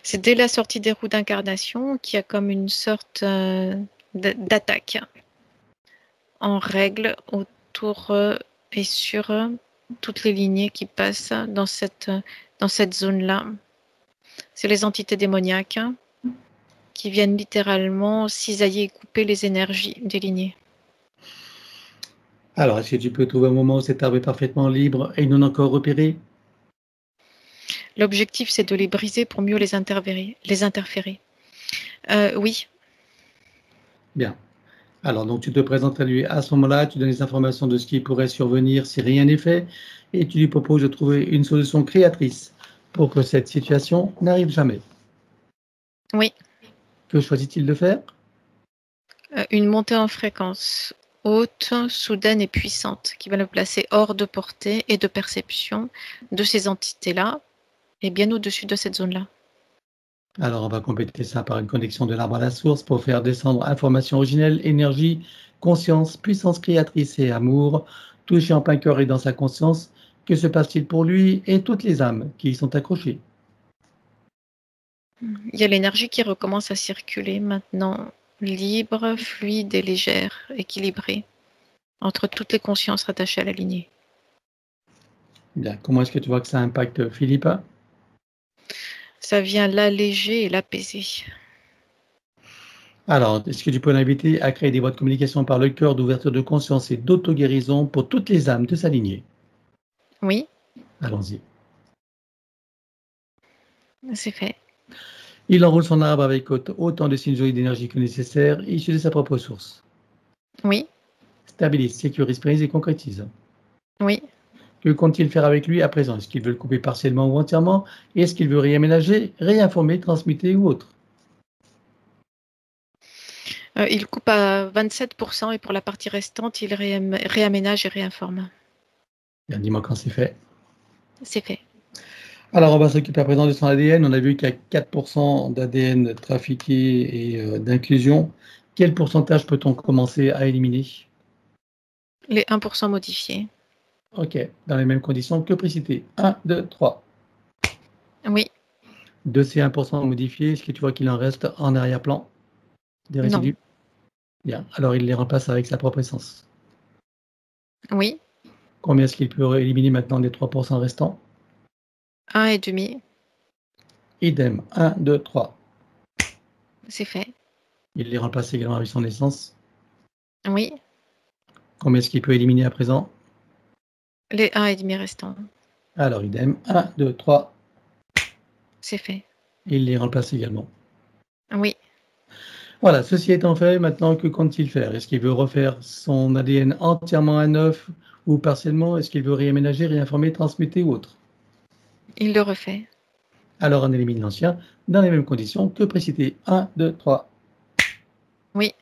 C'est dès la sortie des roues d'incarnation qu'il y a comme une sorte d'attaque en règle autour et sur toutes les lignées qui passent dans cette zone-là. C'est les entités démoniaques qui viennent littéralement cisailler et couper les énergies des lignées. Alors, est-ce que tu peux trouver un moment où cet arbre est parfaitement libre et non encore repéré? L'objectif, c'est de les briser pour mieux les interférer. Oui. Bien. Alors, donc, tu te présentes à lui à ce moment-là, tu donnes les informations de ce qui pourrait survenir si rien n'est fait, et tu lui proposes de trouver une solution créatrice pour que cette situation n'arrive jamais. Oui. Que choisit-il de faire? Une montée en fréquence haute, soudaine et puissante qui va le placer hors de portée et de perception de ces entités-là et bien au-dessus de cette zone-là. Alors, on va compléter ça par une connexion de l'arbre à la source pour faire descendre information originelle, énergie, conscience, puissance créatrice et amour, touché en plein cœur et dans sa conscience. Que se passe-t-il pour lui et toutes les âmes qui y sont accrochées? Il y a l'énergie qui recommence à circuler maintenant, libre, fluide et légère, équilibrée, entre toutes les consciences rattachées à la lignée. Bien, comment est-ce que tu vois que ça impacte Philippe? Ça vient l'alléger et l'apaiser. Alors, est-ce que tu peux l'inviter à créer des voies de communication par le cœur d'ouverture de conscience et d'auto-guérison pour toutes les âmes de sa lignée? Oui, Allons-y. c'est fait. Il enroule son arbre avec autant de signes et d'énergie que nécessaire, issus de sa propre source. Oui, Stabilise, sécurise, prise et concrétise. oui. Que compte-t-il faire avec lui à présent? Est-ce qu'il veut le couper partiellement ou entièrement? Est-ce qu'il veut réaménager, réinformer, transmuter ou autre? Il coupe à 27% et pour la partie restante, il réaménage et réinforme. Bien, dis-moi quand c'est fait. C'est fait. Alors, on va s'occuper à présent de son ADN. On a vu qu'il y a 4% d'ADN trafiqué et d'inclusion. Quel pourcentage peut-on commencer à éliminer? Les 1% modifiés. Ok, dans les mêmes conditions que précité. 1, 2, 3. Oui. De ces 1% modifiés, est-ce que tu vois qu'il en reste en arrière-plan des résidus? Non. Bien, alors il les remplace avec sa propre essence. Oui. Combien est-ce qu'il peut éliminer maintenant des 3% restants? 1,5. Idem, 1, 2, 3. C'est fait. Il les remplace également avec son essence. Oui. Combien est-ce qu'il peut éliminer à présent? Les 1,5 restants. Alors idem, 1, 2, 3. C'est fait. Il les remplace également. Oui. Voilà, ceci étant fait, maintenant que compte-t-il faire? Est-ce qu'il veut refaire son ADN entièrement à neuf ou partiellement? Est-ce qu'il veut réaménager, réinformer, transmuter ou autre? Il le refait. Alors on élimine l'ancien dans les mêmes conditions que précité. 1, 2, 3. Oui.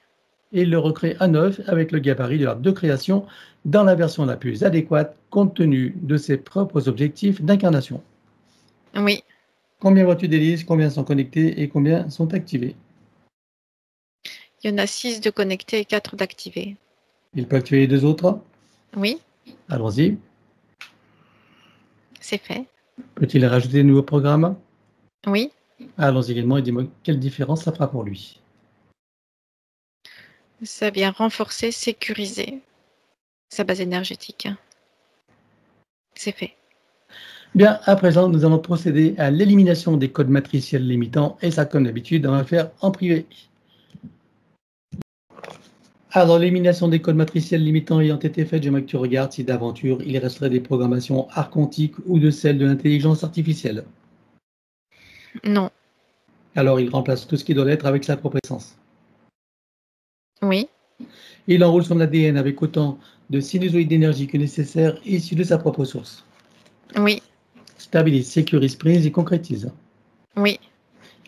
Et il le recrée à neuf avec le gabarit de l'arbre de création dans la version la plus adéquate compte tenu de ses propres objectifs d'incarnation. Oui. Combien vois-tu d'hélices? Combien sont connectés et combien sont activés? Il y en a 6 de connectés et 4 d'activés. Il peut activer les deux autres? Oui. Allons-y. C'est fait. Peut-il rajouter de nouveaux programmes? Oui. Allons-y également et dis-moi quelle différence ça fera pour lui. Ça vient renforcer, sécuriser sa base énergétique. C'est fait. Bien, à présent, nous allons procéder à l'élimination des codes matriciels limitants et ça, comme d'habitude, on va le faire en privé. Alors, l'élimination des codes matriciels limitants ayant été faite, j'aimerais que tu regardes si d'aventure il resterait des programmations archontiques ou de celles de l'intelligence artificielle. Non. Alors, il remplace tout ce qui doit l'être avec sa propre essence. Oui. Il enroule son ADN avec autant de sinusoïdes d'énergie que nécessaire issus de sa propre source. Oui. Stabilise, sécurise, prise et concrétise. Oui.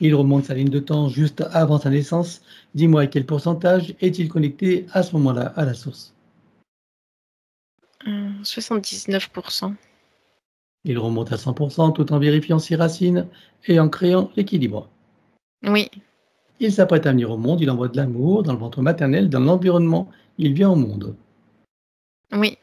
Il remonte sa ligne de temps juste avant sa naissance. Dis-moi à quel pourcentage est-il connecté à ce moment-là à la source? 79%. Il remonte à 100% tout en vérifiant ses racines et en créant l'équilibre. Oui. Il s'apprête à venir au monde, il envoie de l'amour dans le ventre maternel, dans l'environnement, il vient au monde. Oui.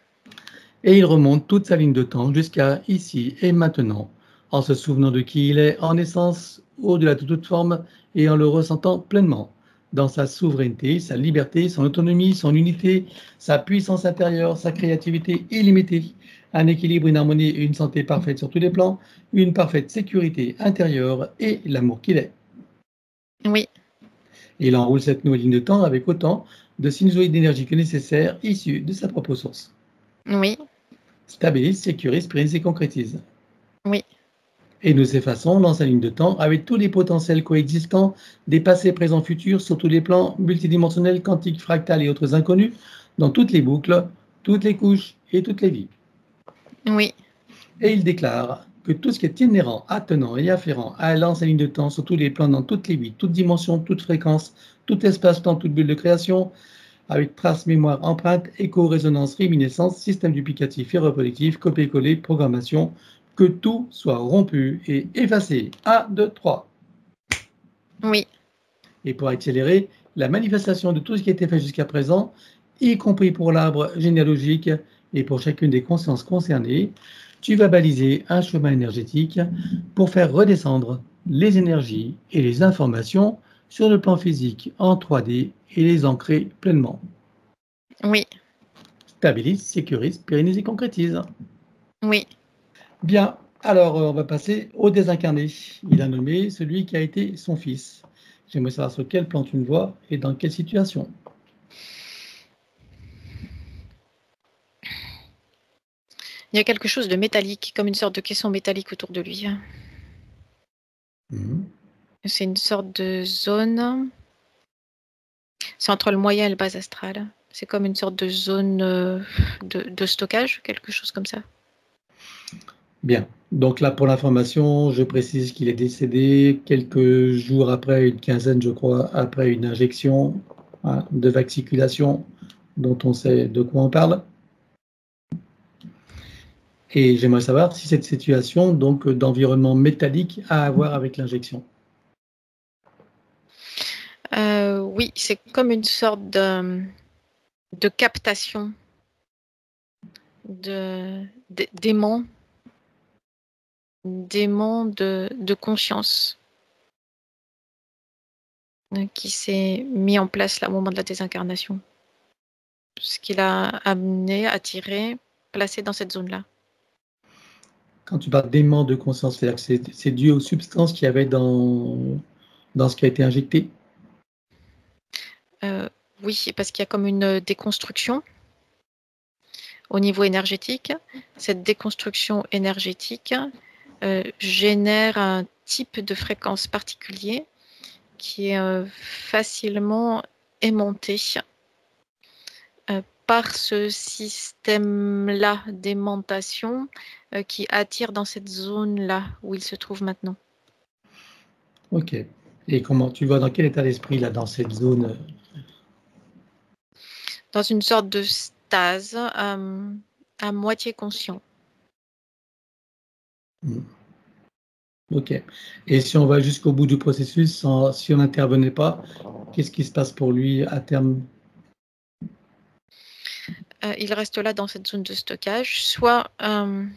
Et il remonte toute sa ligne de temps jusqu'à ici et maintenant, en se souvenant de qui il est en essence, au-delà de toute forme, et en le ressentant pleinement, dans sa souveraineté, sa liberté, son autonomie, son unité, sa puissance intérieure, sa créativité illimitée, un équilibre, une harmonie et une santé parfaite sur tous les plans, une parfaite sécurité intérieure et l'amour qu'il est. Oui. Il enroule cette nouvelle ligne de temps avec autant de sinusoïdes d'énergie que nécessaire issus de sa propre source. Oui. Stabilise, sécurise, prise et concrétise. Oui. Et nous effaçons dans sa ligne de temps avec tous les potentiels coexistants des passés, présents, futurs sur tous les plans multidimensionnels, quantiques, fractales et autres inconnus, dans toutes les boucles, toutes les couches et toutes les vies. Oui. Et il déclare que tout ce qui est inhérent, attenant et afférent à l'ancienne ligne de temps sur tous les plans, dans toutes les vies, toutes dimensions, toutes fréquences, tout espace-temps, toute bulle de création, avec traces, mémoire, empreinte, écho, résonance, réminiscence, système duplicatif et reproductif, copier-coller, programmation, que tout soit rompu et effacé. 1, 2, 3. Oui. Et pour accélérer la manifestation de tout ce qui a été fait jusqu'à présent, y compris pour l'arbre généalogique et pour chacune des consciences concernées, tu vas baliser un chemin énergétique pour faire redescendre les énergies et les informations sur le plan physique en 3D et les ancrer pleinement. Oui. Stabilise, sécurise, pérennise et concrétise. Oui. Bien, alors on va passer au désincarné. Il a nommé celui qui a été son fils. J'aimerais savoir sur quel plan tu me vois et dans quelle situation. Il y a quelque chose de métallique, comme une sorte de caisson métallique autour de lui. C'est une sorte de zone. C'est entre le moyen et le bas astral. C'est comme une sorte de zone de stockage, quelque chose comme ça. Bien. Donc là, pour l'information, je précise qu'il est décédé quelques jours après, une quinzaine, je crois, après une injection hein, de vaxiculation dont on sait de quoi on parle. Et j'aimerais savoir si cette situation donc d'environnement métallique a à voir avec l'injection. Oui, c'est comme une sorte de captation d'aimant de conscience qui s'est mis en place là, au moment de la désincarnation. Ce qu'il a amené, attiré, placé dans cette zone-là. Quand tu parles d'aimant de conscience, c'est-à-dire que c'est dû aux substances qu'il y avait dans ce qui a été injecté? Oui, parce qu'il y a comme une déconstruction au niveau énergétique. Cette déconstruction énergétique génère un type de fréquence particulier qui est facilement aimanté par ce système-là d'aimantation qui attire dans cette zone-là où il se trouve maintenant. Ok. Et comment tu vois dans quel état d'esprit là dans cette zone? Dans une sorte de stase à moitié conscient. Ok. Et si on va jusqu'au bout du processus, si on n'intervenait pas, qu'est-ce qui se passe pour lui à terme? Il reste là dans cette zone de stockage. Soit il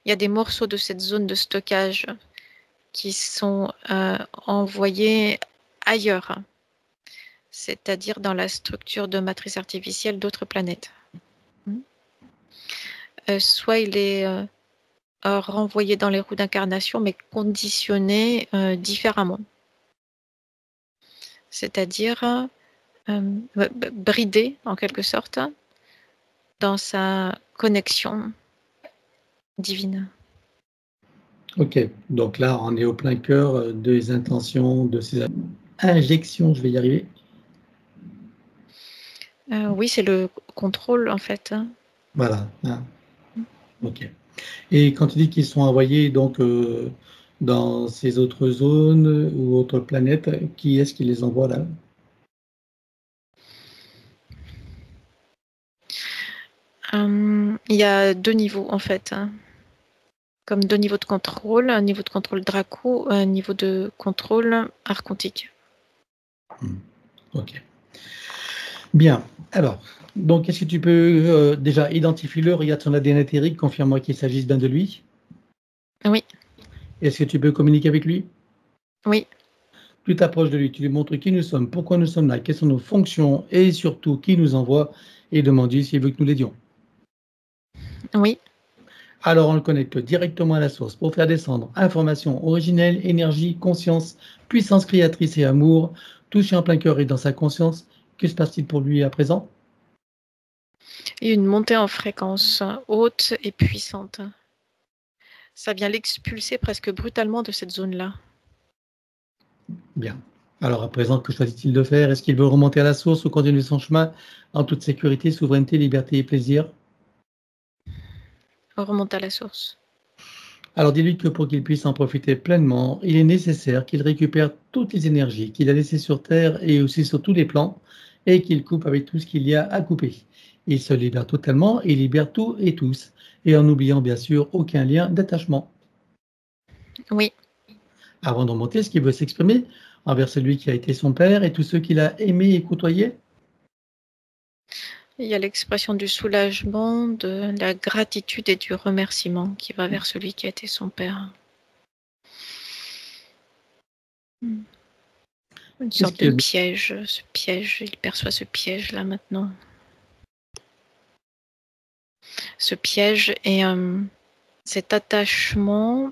y a des morceaux de cette zone de stockage qui sont envoyés ailleurs, c'est-à-dire dans la structure de matrice artificielle d'autres planètes. Soit il est renvoyé dans les roues d'incarnation, mais conditionné différemment. C'est-à-dire bridé, en quelque sorte, dans sa connexion divine. Ok, donc là, on est au plein cœur des intentions, de ces injections, je vais y arriver. Oui, c'est le contrôle, en fait. Voilà. Hein. Ok. Et quand tu dis qu'ils sont envoyés donc dans ces autres zones ou autres planètes, qui est-ce qui les envoie là? Il y a deux niveaux, en fait. Comme deux niveaux de contrôle, un niveau de contrôle Draco, un niveau de contrôle archontique. Ok. Bien. Alors, donc, est-ce que tu peux déjà identifier-le, regarde son ADN éthérique, confirme-moi qu'il s'agisse d'un de lui. Oui. Est-ce que tu peux communiquer avec lui? Oui. Tu t'approches de lui, tu lui montres qui nous sommes, pourquoi nous sommes là, quelles sont nos fonctions et surtout qui nous envoie et demande-lui s'il veut que nous l'aidions. Oui. Alors on le connecte directement à la source pour faire descendre information originelle, énergie, conscience, puissance créatrice et amour, touché en plein cœur et dans sa conscience. Que se passe-t-il pour lui à présent? Et une montée en fréquence haute et puissante. Ça vient l'expulser presque brutalement de cette zone-là. Bien. Alors à présent, que choisit-il de faire? Est-ce qu'il veut remonter à la source ou continuer son chemin en toute sécurité, souveraineté, liberté et plaisir? On remonte à la source. Alors dis-lui que pour qu'il puisse en profiter pleinement, il est nécessaire qu'il récupère toutes les énergies qu'il a laissées sur Terre et aussi sur tous les plans et qu'il coupe avec tout ce qu'il y a à couper. Il se libère totalement et libère tout et tous, et en n'oubliant bien sûr aucun lien d'attachement. Oui. Avant de remonter, est-ce qu'il veut s'exprimer envers celui qui a été son père et tous ceux qu'il a aimés et côtoyés? Il y a l'expression du soulagement, de la gratitude et du remerciement qui va vers celui qui a été son père. Une sorte de piège, ce piège, il perçoit ce piège-là maintenant. Ce piège et cet attachement,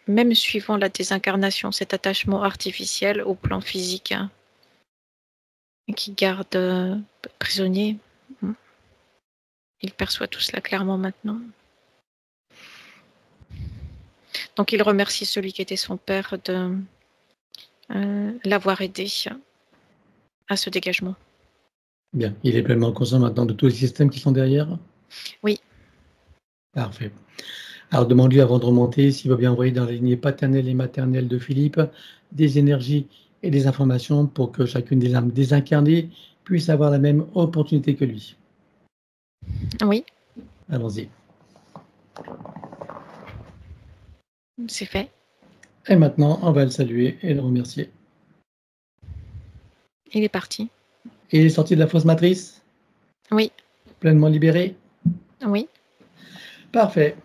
même suivant la désincarnation, cet attachement artificiel au plan physique, qui garde prisonnier. Il perçoit tout cela clairement maintenant. Donc il remercie celui qui était son père de l'avoir aidé à ce dégagement. Bien, il est pleinement conscient maintenant de tous les systèmes qui sont derrière? Oui. Parfait. Alors demande-lui avant de remonter s'il va bien envoyer dans la lignée paternelle et maternelle de Philippe des énergies et des informations pour que chacune des âmes désincarnées puisse avoir la même opportunité que lui. Oui. Allons-y. C'est fait. Et maintenant, on va le saluer et le remercier. Il est parti. Et il est sorti de la fausse matrice? Oui. Pleinement libéré? Oui. Parfait.